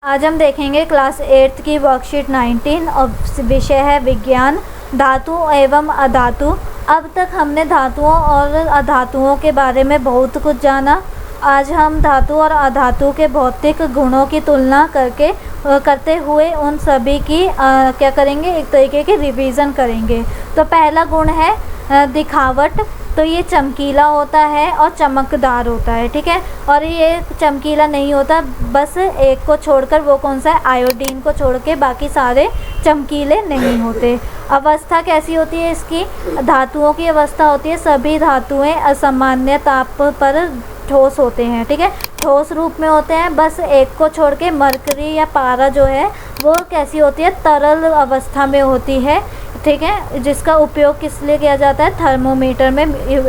आज हम देखेंगे क्लास 8th की वर्कशीट 19 और विषय है विज्ञान, धातु एवं अधातु। अब तक हमने धातुओं और अधातुओं के बारे में बहुत कुछ जाना। आज हम धातु और अधातु के भौतिक गुणों की तुलना करते हुए उन सभी की क्या करेंगे, एक तरीके की रिवीजन करेंगे। तो पहला गुण है दिखावट। तो ये चमकीला होता है और चमकदार होता है, ठीक है। और ये चमकीला नहीं होता, बस एक को छोड़कर, वो कौन सा है, आयोडीन को छोड़ के बाकी सारे चमकीले नहीं होते। अवस्था कैसी होती है इसकी, धातुओं की अवस्था होती है सभी धातुएं असामान्य ताप पर ठोस होते हैं, ठीक है, ठोस रूप में होते हैं। बस एक को छोड़ के मरकरी या पारा जो है वो कैसी होती है, तरल अवस्था में होती है, ठीक है, जिसका उपयोग किस लिए किया जाता है, थर्मोमीटर में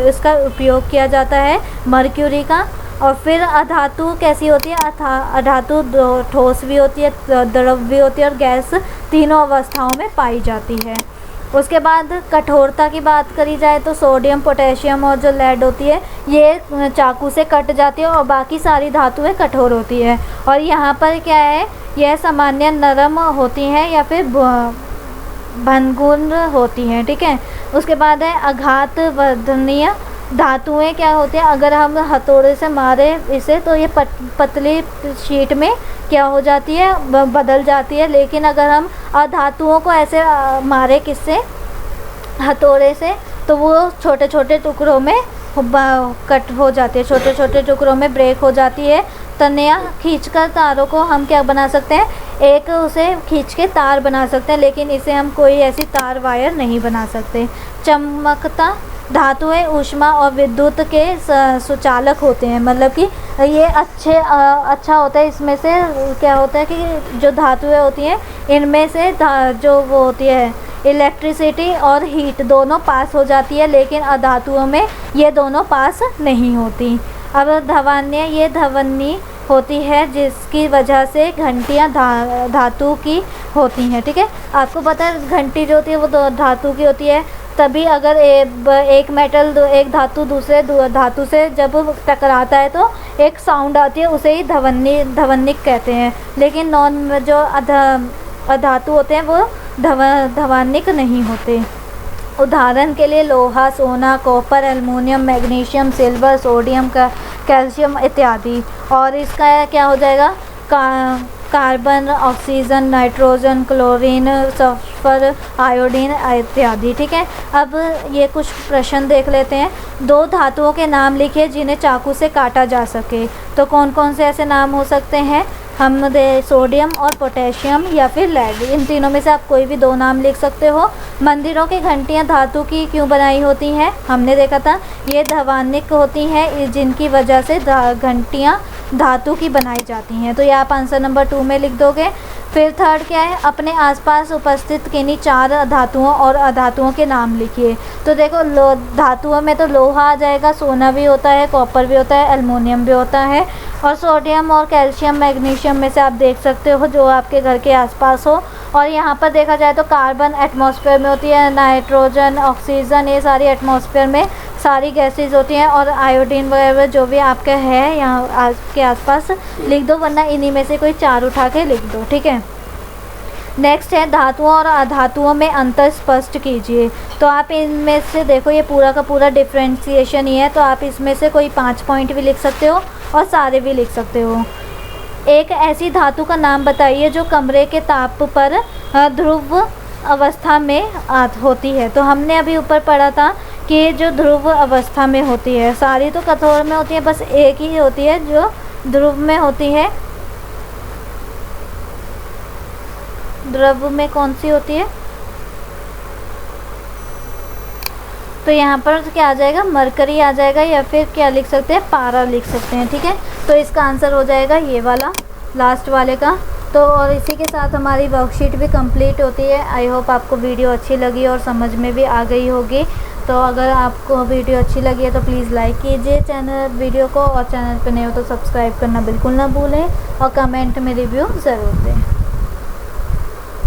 इसका उपयोग किया जाता है, मर्क्यूरी का। और फिर अधातु कैसी होती है, अधातु ठोस भी होती है, द्रव भी होती है और गैस, तीनों अवस्थाओं में पाई जाती है। उसके बाद कठोरता की बात करी जाए तो सोडियम, पोटेशियम और जो लेड होती है ये चाकू से कट जाती है और बाकी सारी धातुएं कठोर होती है। और यहाँ पर क्या है, यह सामान्य नरम होती हैं या फिर भंगुर होती हैं, ठीक है। उसके बाद है आघात वर्धनीय धातुएं क्या होती हैं, अगर हम हथौड़े से मारे इसे तो ये पतली शीट में क्या हो जाती है, बदल जाती है। लेकिन अगर हम अधातुओं को ऐसे मारे किससे, हथौड़े से, तो वो छोटे छोटे टुकड़ों में कट हो जाती है, छोटे छोटे टुकड़ों में ब्रेक हो जाती है। तनिया खींचकर तारों को हम क्या बना सकते हैं, एक उसे खींच के तार बना सकते हैं, लेकिन इसे हम कोई ऐसी तार वायर नहीं बना सकते। चमकता धातुएं ऊष्मा और विद्युत के सुचालक होते हैं, मतलब कि ये अच्छा होता है। इसमें से क्या होता है कि जो धातुएं होती हैं इनमें से जो वो होती है इलेक्ट्रिसिटी और हीट दोनों पास हो जाती है, लेकिन अधातुओं में ये दोनों पास नहीं होती। अब ध्वन्य, ये ध्वनि होती है जिसकी वजह से घंटियाँ धातु की होती हैं, ठीक है। आपको पता है घंटी जो होती है वो धातु की होती है, तभी अगर एक धातु दूसरे धातु से जब टकराता है तो एक साउंड आती है, उसे ही ध्वनिक कहते हैं। लेकिन जो अधातु होते हैं वो ध्वनिक नहीं होते। उदाहरण के लिए लोहा, सोना, copper, aluminium, magnesium, silver, sodium का, कैल्शियम इत्यादि। और इसका क्या हो जाएगा, carbon, oxygen, nitrogen, chlorine, sulphur, iodine इत्यादि, ठीक है। अब ये कुछ प्रश्न देख लेते हैं। दो धातुओं के नाम लिखिए जिन्हें चाकू से काटा जा सके। तो कौन कौन से ऐसे नाम हो सकते हैं, हम सोडियम और पोटेशियम या फिर लेड, इन तीनों में से आप कोई भी दो नाम लिख सकते हो। मंदिरों की घंटियां धातु की क्यों बनाई होती हैं, हमने देखा था ये ध्वनिक होती हैं, जिनकी वजह से घंटियां धातु की बनाई जाती हैं। तो ये आप आंसर नंबर 2 में लिख दोगे। फिर थर्ड क्या है, अपने आसपास उपस्थित किन्हीं 4 धातुओं और अधातुओं के नाम लिखिए। तो देखो धातुओं में तो लोहा आ जाएगा, सोना भी होता है, कॉपर भी होता है, एल्युमिनियम भी होता है, और सोडियम और कैल्शियम, मैग्नीशियम में से आप देख सकते हो जो आपके घर के आसपास हो। और यहाँ पर देखा जाए तो कार्बन एटमॉस्फेयर में होती है, नाइट्रोजन, ऑक्सीजन, ये सारी एटमॉस्फेयर में सारी गैसेज होती हैं। और आयोडीन वगैरह जो भी आपका है यहाँ आपके आसपास लिख दो, वरना इन्हीं में से कोई 4 उठा के लिख दो, ठीक है। नेक्स्ट है धातुओं और अधातुओं में अंतर स्पष्ट कीजिए। तो आप इनमें से देखो ये पूरा का पूरा डिफ्रेंशिएशन ही है, तो आप इसमें से कोई 5 पॉइंट भी लिख सकते हो और सारे भी लिख सकते हो। एक ऐसी धातु का नाम बताइए जो कमरे के ताप पर ध्रुव अवस्था में होती है। तो हमने अभी ऊपर पढ़ा था कि जो ध्रुव अवस्था में होती है, सारी तो कठोर में होती है, बस एक ही होती है जो ध्रुव में होती है। द्रव में कौन सी होती है, तो यहाँ पर क्या आ जाएगा, मरकरी आ जाएगा, या फिर क्या लिख सकते हैं, पारा लिख सकते हैं, ठीक है। तो इसका आंसर हो जाएगा ये वाला, लास्ट वाले का। तो और इसी के साथ हमारी वर्कशीट भी कंप्लीट होती है। आई होप आपको वीडियो अच्छी लगी और समझ में भी आ गई होगी। तो अगर आपको वीडियो अच्छी लगी है तो प्लीज़ लाइक कीजिए वीडियो को, और चैनल पर नए हो तो सब्सक्राइब करना बिल्कुल ना भूलें, और कमेंट में रिव्यू ज़रूर दें।